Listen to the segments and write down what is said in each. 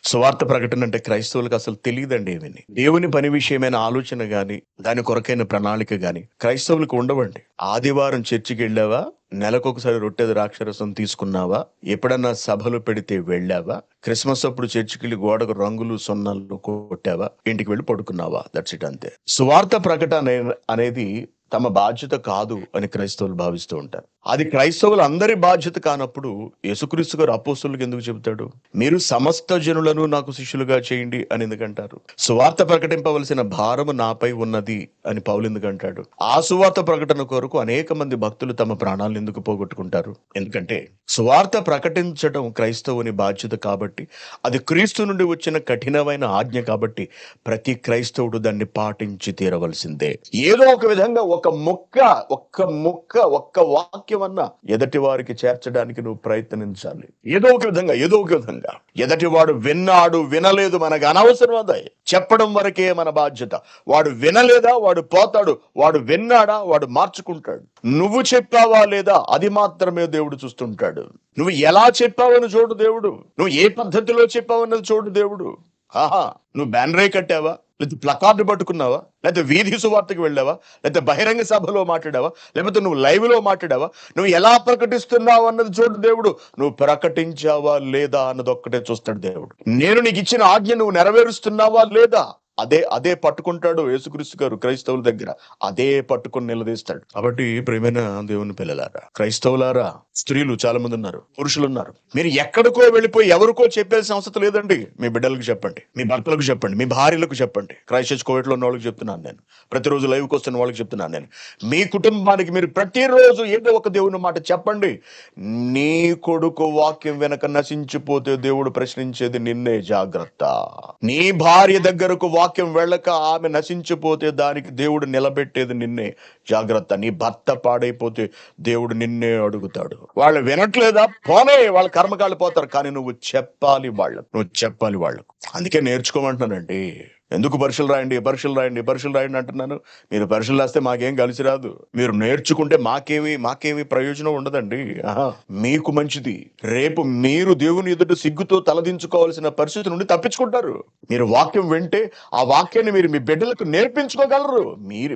సువార్త ప్రకటన అంటే క్రైస్తవులకు అసలు తెలియదండి ఏమని. దేవుని పని విషయమైన ఆలోచన గాని, దాని కొరకైన ప్రణాళిక గాని క్రైస్తవులకు ఉండవండి. ఆదివారం చర్చికి వెళ్ళావా? నెలకొకసారి రొట్టె ద్రాక్షరసం తీసుకున్నావా? ఎప్పుడన్నా సభలు పెడితే వెళ్ళావా? క్రిస్మస్ అప్పుడు చర్చికి గోడకు రంగులు సున్నాలు కొట్టావా? ఇంటికి వెళ్ళి పడుకున్నావా? దట్స్ ఇట్, అంతే. సువార్త ప్రకటన అనేది తమ బాధ్యత కాదు అని క్రైస్తవులు భావిస్తూ ఉంటారు. అది క్రైస్తవులు అందరి బాధ్యత కానప్పుడు యేసుక్రీస్తు గారు అపోస్తులకు ఎందుకు చెబుతాడు? మీరు సమస్త జనులను నాకు శిష్యులుగా చేయండి అని ఎందుకంటారు? సువార్త ప్రకటింపవలసిన భారము నాపై ఉన్నది అని పౌలు ఎందుకంటాడు? ఆ సువార్త ప్రకటన కొరకు అనేక మంది భక్తులు తమ ప్రాణాలను ఎందుకు పోగొట్టుకుంటారు? ఎందుకంటే సువార్త ప్రకటించడం క్రైస్తవుని బాధ్యత కాబట్టి, అది క్రీస్తు నుండి వచ్చిన కఠినమైన ఆజ్ఞ కాబట్టి ప్రతి క్రైస్తవుడు దాన్ని పాటించి తీరవలసిందే. ఏదో ఒక విధంగా ఒక్క వాక్యం అన్నా ఎదటి వారికి చేర్చడానికి నువ్వు ప్రయత్నించాలి. ఏదో ఒక విధంగా ఎదటివాడు విన్నాడు వినలేదు మనకు అనవసరం. అదే చెప్పడం వరకే మన బాధ్యత. వాడు వినలేదా? వాడు పోతాడు. వాడు విన్నాడా? వాడు మార్చుకుంటాడు. నువ్వు చెప్పావా లేదా? అది మాత్రమే దేవుడు చూస్తుంటాడు. నువ్వు ఎలా చెప్పావని చూడు దేవుడు. నువ్వు ఏ పద్ధతిలో చెప్పావన్నది చూడు దేవుడు. నువ్వు బ్యానరే కట్టావా? లేకపోతే ప్లకార్డు పట్టుకున్నావా? లేకపోతే వీధి సువార్తకి వెళ్ళావా? లేకపోతే బహిరంగ సభలో మాట్లాడావా? లేకపోతే నువ్వు లైవ్ లో మాట్లాడావా? నువ్వు ఎలా ప్రకటిస్తున్నావు అన్నది చూడు దేవుడు. నువ్వు ప్రకటించావా లేదా అన్నది ఒక్కటే చూస్తాడు దేవుడు. నేను నీకు ఇచ్చిన ఆజ్ఞ నువ్వు నెరవేరుస్తున్నావా లేదా? అదే పట్టుకుంటాడు యేసుక్రీస్తు గారు క్రైస్తవుల దగ్గర. అదే పట్టుకుని నిలదీస్తాడు. కాబట్టి ప్రియమైన దేవుని పిల్లలారా, క్రైస్తవులారా, స్త్రీలు చాలా మంది ఉన్నారు, పురుషులు ఉన్నారు. మీరు ఎక్కడికో వెళ్ళిపోయి ఎవరికో చెప్పాల్సిన అవసరం లేదండి. మీ బిడ్డలకు చెప్పండి, మీ భర్తలకు చెప్పండి, మీ భార్యలకు చెప్పండి. క్రైస్ట్ కోవిడ్లో ఉన్న వాళ్ళకి చెప్తున్నాను నేను, ప్రతిరోజు లైవ్కి వస్తున్న వాళ్ళకి చెప్తున్నాను నేను. మీ కుటుంబానికి మీరు ప్రతిరోజు ఏదో ఒక దేవుని మాట చెప్పండి. నీ కొడుకు వాక్యం వెనక నశించిపోతే దేవుడు ప్రశ్నించేది నిన్నే, జాగ్రత్త. నీ భార్య దగ్గరకు వాక్యం వెళ్ళక ఆమె నశించిపోతే దానికి దేవుడు నిలబెట్టేది నిన్నే, జాగ్రత్త. నీ భర్త పాడైపోతే దేవుడు నిన్నే అడుగుతాడు. వాళ్ళు వినట్లేదా? పోనే, వాళ్ళ కర్మకాళ్ళు పోతారు. కానీ నువ్వు చెప్పాలి వాళ్ళకు. అందుకే నేర్చుకోమంటున్నానండి. ఎందుకు పరీక్షలు రాయండి అంటున్నాను. మీరు పరీక్షలు రాస్తే మాకేం కలిసి రాదు. మీరు నేర్చుకుంటే మాకేమి ప్రయోజనం ఉండదండి. మీకు మంచిది. రేపు మీరు దేవుని ఎదుట సిగ్గుతో తలదించుకోవాల్సిన పరిస్థితి నుండి తప్పించుకుంటారు. మీరు వాక్యం వింటే ఆ వాక్యాన్ని మీరు మీ బిడ్డలకు నేర్పించుకోగలరు.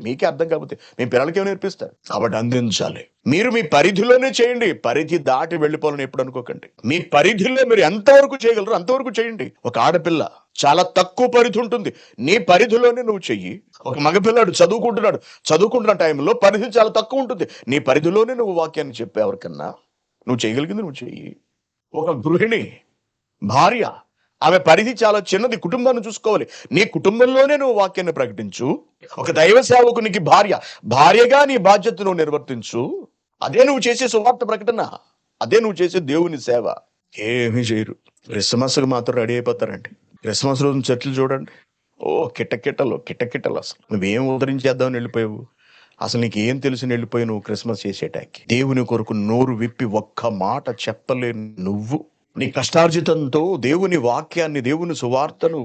మీకే అర్థం కాకపోతే మీ పిల్లలకే నేర్పిస్తారు. కాబట్టి అందించాలి. మీరు మీ పరిధిలోనే చేయండి. పరిధి దాటి వెళ్ళిపోవాలని ఎప్పుడు అనుకోకండి. మీ పరిధిలో మీరు ఎంతవరకు చేయగలరు అంతవరకు చేయండి. ఒక ఆడపిల్ల చాలా తక్కువ పరిధి ఉంటుంది. నీ పరిధిలోనే నువ్వు చెయ్యి. ఒక మగపిల్లాడు చదువుకుంటున్న టైంలో పరిధి చాలా తక్కువ ఉంటుంది. నీ పరిధిలోనే నువ్వు వాక్యాన్ని చెప్పే ఎవరికన్నా నువ్వు చేయగలిగింది నువ్వు చెయ్యి. ఒక గృహిణి, భార్య, ఆమె పరిధి చాలా చిన్నది. కుటుంబాన్ని చూసుకోవాలి. నీ కుటుంబంలోనే నువ్వు వాక్యాన్ని ప్రకటించు. ఒక దైవ సేవకునికి భార్యగా నీ బాధ్యత నువ్వు నిర్వర్తించు. అదే నువ్వు చేసే సువార్త ప్రకటన. అదే నువ్వు చేసే దేవుని సేవ. ఏమీ చేయరు. క్రిస్మస్కి మాత్రం రెడీ అయిపోతారండి. క్రిస్మస్ రోజు చర్చలు చూడండి. కిటకిటలు. అసలు నువ్వేం ఉద్ధరించేద్దామని వెళ్ళిపోయావు? అసలు నీకేం తెలిసి వెళ్ళిపోయి నువ్వు క్రిస్మస్ చేసేటానికి? దేవుని కొరకు నోరు విప్పి ఒక్క మాట చెప్పలేని నువ్వు, నీ కష్టార్జితంతో దేవుని వాక్యాన్ని, దేవుని సువార్తను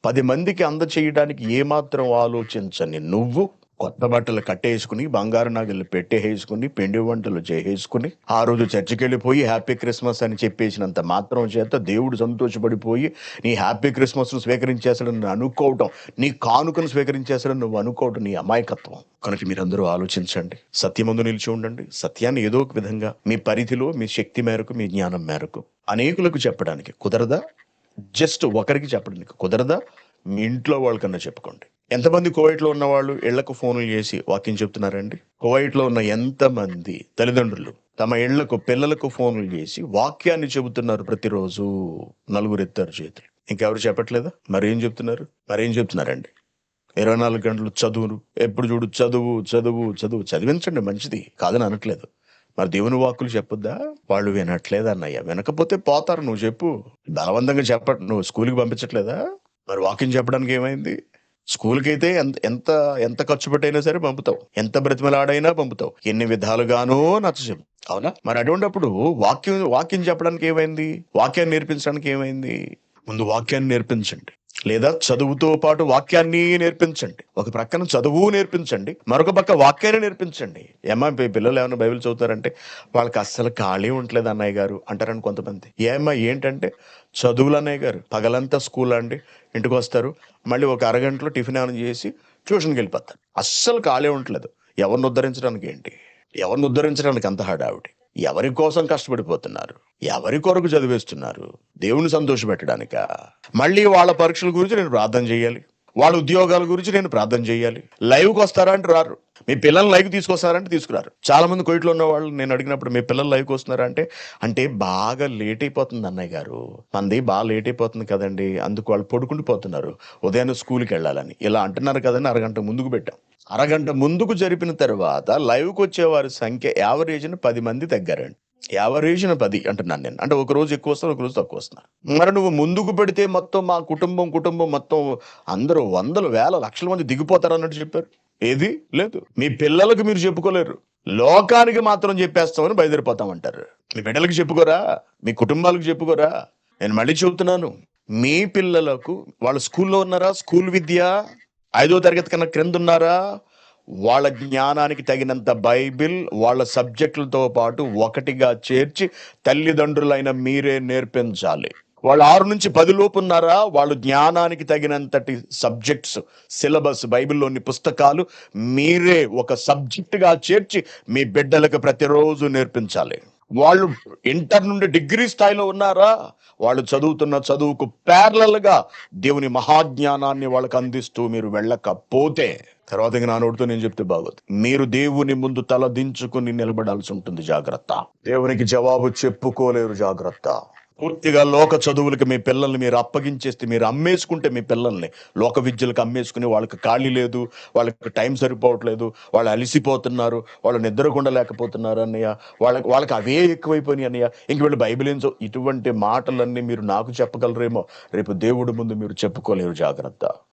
10 మందికి అందచేయడానికి ఏమాత్రం ఆలోచించని నువ్వు, కొత్త బట్టలు కట్టేసుకుని, బంగారు నగలు పెట్టేసుకుని, పిండి వంటలు చేసేసుకుని, ఆ రోజు చర్చికి వెళ్ళిపోయి హ్యాపీ క్రిస్మస్ అని చెప్పేసినంత మాత్రం చేత దేవుడు సంతోషపడిపోయి నీ హ్యాపీ క్రిస్మస్ ను స్వీకరించేస్తాడని అనుకోవటం, నీ కానుకను స్వీకరించేస్తాడని నువ్వు అనుకోవటం నీ అమాయకత్వం. కనుక మీరందరూ ఆలోచించండి. సత్యమందు నిలిచి ఉండండి. సత్యాన్ని ఏదో ఒక విధంగా మీ పరిధిలో, మీ శక్తి మేరకు, మీ జ్ఞానం మేరకు అనేకులకు చెప్పడానికి కుదరదా? జస్ట్ ఒకరికి చెప్పడానికి కుదరదా? మీ ఇంట్లో వాళ్ళకన్నా చెప్పుకోండి. ఎంతమంది కువైట్లో ఉన్న వాళ్ళు ఇళ్లకు ఫోన్లు చేసి వాక్యం చెప్తున్నారండి? కువైట్లో ఉన్న ఎంతమంది తల్లిదండ్రులు తమ ఇళ్లకు పిల్లలకు ఫోన్లు చేసి వాక్యాన్ని చెబుతున్నారు ప్రతిరోజు? 4 ఎత్తారు చేతులు. ఇంకెవరు చెప్పట్లేదా? మరేం చెప్తున్నారండి? 24 గంటలు చదువును, ఎప్పుడు చూడు చదువు. చదివించండి, మంచిది కాదని అనట్లేదు. మరి దేవుని వాక్కులు చెప్పొద్దా? వాళ్ళు వినట్లేదు అన్నయ్య. వినకపోతే పోతారు. నువ్వు చెప్పు. బలవంతంగా నువ్వు స్కూల్కి పంపించట్లేదా? మరి వాక్యం చెప్పడానికి ఏమైంది? స్కూల్కి అయితే ఎంత ఎంత ఖర్చు పెట్టైనా సరే పంపుతావు, ఎంత బ్రతిమలాడైనా పంపుతావు, ఎన్ని విధాలుగానో నచ్చ. అవునా? మరి అటువంటిప్పుడు వాక్యం చెప్పడానికి ఏమైంది? వాక్యాన్ని నేర్పించడానికి ఏమైంది? ముందు వాక్యాన్ని నేర్పించండి. లేదా చదువుతో పాటు వాక్యాన్ని నేర్పించండి. ఒక ప్రక్కన చదువు నేర్పించండి, మరొక పక్క వాక్యాన్ని నేర్పించండి. ఏమ్మా మీ పిల్లలు ఏమైనా బైబిల్ చదువుతారంటే వాళ్ళకి అస్సలు ఖాళీ ఉండలేదు అన్నయ్య గారు అంటారని కొంతమంది. ఏమ్మా ఏంటంటే చదువులు అన్నయ్య గారు, పగలంతా స్కూల్ అండి, ఇంటికి వస్తారు, మళ్ళీ ఒక అరగంటలో టిఫిన్ ఏమైనా చేసి ట్యూషన్కి వెళ్ళిపోతారు. అస్సలు ఖాళీ ఉండట్లేదు. ఎవరిని ఉద్ధరించడానికి ఏంటి, ఎవరిని ఉద్ధరించడానికి అంత హడావిడి? ఎవరి కోసం కష్టపడిపోతున్నారు, ఎవరి కొరకు చదివేస్తున్నారు? దేవుని సంతోషపెట్టడానికా? మళ్ళీ వాళ్ళ పరీక్షల గురించి నేను ప్రార్థన చేయాలి, వాళ్ళ ఉద్యోగాల గురించి నేను ప్రార్థన చేయాలి. లైవ్కి వస్తారా అంటే రారు. మీ పిల్లల్ని లైవ్ తీసుకొస్తారంటే తీసుకురారు. చాలా మంది కోయిట్లో ఉన్న వాళ్ళు నేను అడిగినప్పుడు మీ పిల్లలు లైవ్కి వస్తున్నారా అంటే బాగా లేట్ అయిపోతుంది అన్నయ్య గారు, మంది బాగా లేట్ అయిపోతుంది కదండి, అందుకు వాళ్ళు పడుకుండిపోతున్నారు, ఉదయాన్నే స్కూల్కి వెళ్ళాలని ఇలా అంటున్నారు కదని అరగంట ముందుకు పెట్టాం. అరగంట ముందుకు జరిపిన తర్వాత లైవ్కి వచ్చే వారి సంఖ్య యావరేజ్ని 10 మంది తగ్గారండి. యావరేజ్న 10 అంటున్నాను నేను. అంటే ఒక రోజు ఎక్కువ వస్తారు, ఒక రోజు తక్కువ వస్తున్నారు. మరి నువ్వు ముందుకు పెడితే మొత్తం మా కుటుంబం మొత్తం అందరూ వందలు వేల లక్షల మంది దిగిపోతారు అన్నట్టు చెప్పారు. ఏది లేదు. మీ పిల్లలకు మీరు చెప్పుకోలేరు, లోకానికి మాత్రం చెప్పేస్తామని బయలుదేరిపోతామంటారు. మీ బిడ్డలకు చెప్పుకోరా, మీ కుటుంబాలకు చెప్పుకోరా? నేను మళ్ళీ చెబుతున్నాను, మీ పిల్లలకు వాళ్ళు స్కూల్లో ఉన్నారా, స్కూల్ విద్య 5వ తరగతి కన్నా క్రింద ఉన్నారా, వాళ్ళ జ్ఞానానికి తగినంత బైబిల్ వాళ్ళ సబ్జెక్టులతో పాటు ఒకటిగా చేర్చి తల్లిదండ్రులైన మీరే నేర్పించాలి. వాళ్ళు 6 నుంచి 10 లోపు ఉన్నారా, వాళ్ళు జ్ఞానానికి తగినంతటి సబ్జెక్ట్స్, సిలబస్, బైబిల్లోని పుస్తకాలు మీరే ఒక సబ్జెక్టుగా చేర్చి మీ బిడ్డలకు ప్రతిరోజు నేర్పించాలి. వాళ్ళు ఇంటర్ నుండి డిగ్రీ స్థాయిలో ఉన్నారా, వాళ్ళు చదువుతున్న చదువుకు ప్యారలల్ గా దేవుని మహాజ్ఞానాన్ని వాళ్ళకి అందిస్తూ మీరు వెళ్ళకపోతే తర్వాత ఇంక నా నోటితో నేను చెప్తే బాగోదు. మీరు దేవుని ముందు తల దించుకుని నిలబడాల్సి ఉంటుంది. జాగ్రత్త. దేవునికి జవాబు చెప్పుకోలేరు. జాగ్రత్త. పూర్తిగా లోక చదువులకి మీ పిల్లల్ని మీరు అప్పగించేస్తే, మీరు అమ్మేసుకుంటే మీ పిల్లల్ని లోక విద్యలకు అమ్మేసుకుని వాళ్ళకి ఖాళీ లేదు, వాళ్ళకి టైం సరిపోవట్లేదు, వాళ్ళు అలిసిపోతున్నారు, వాళ్ళు నిద్రకుండా లేకపోతున్నారు అన్నయ్య, వాళ్ళకి అవే ఎక్కువైపోయినాయి అన్నయ్య, ఇంక వీళ్ళు బైబిల్ ఏం ఇటువంటి మాటలన్నీ మీరు నాకు చెప్పగలరేమో, రేపు దేవుడి ముందు మీరు చెప్పుకోలేరు. జాగ్రత్త.